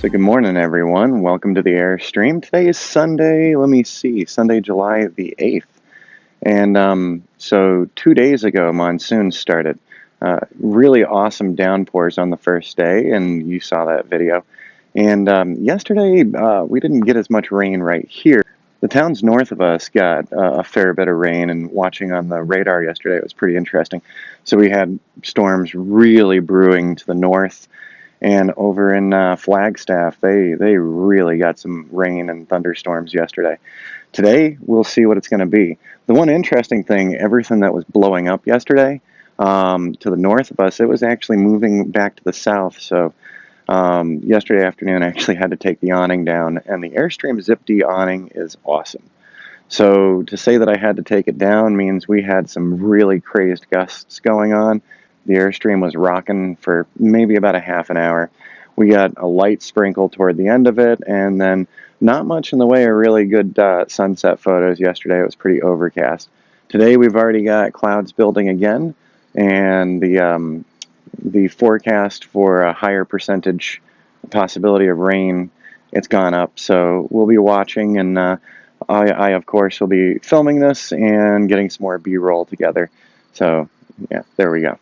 So good morning, everyone. Welcome to the Airstream. Today is Sunday, Sunday, July the 8th. And so 2 days ago, Monsoon started. Really awesome downpours on the first day, and you saw that video. And yesterday, we didn't get as much rain right here. The towns north of us got a fair bit of rain, and watching on the radar yesterday, it was pretty interesting. So we had storms really brewing to the north. And over in Flagstaff, they really got some rain and thunderstorms yesterday. Today, we'll see what it's going to be. The one interesting thing, everything that was blowing up yesterday to the north of us, it was actually moving back to the south. So yesterday afternoon, I actually had to take the awning down, and the Airstream Zip-D awning is awesome. So to say that I had to take it down means we had some really crazed gusts going on. The Airstream was rocking for maybe about a half an hour. We got a light sprinkle toward the end of it, and then not much in the way of really good sunset photos yesterday. It was pretty overcast. Today we've already got clouds building again, and the forecast for a higher percentage possibility of rain, it's gone up. So we'll be watching, and I of course will be filming this and getting some more B-roll together. So yeah, there we go.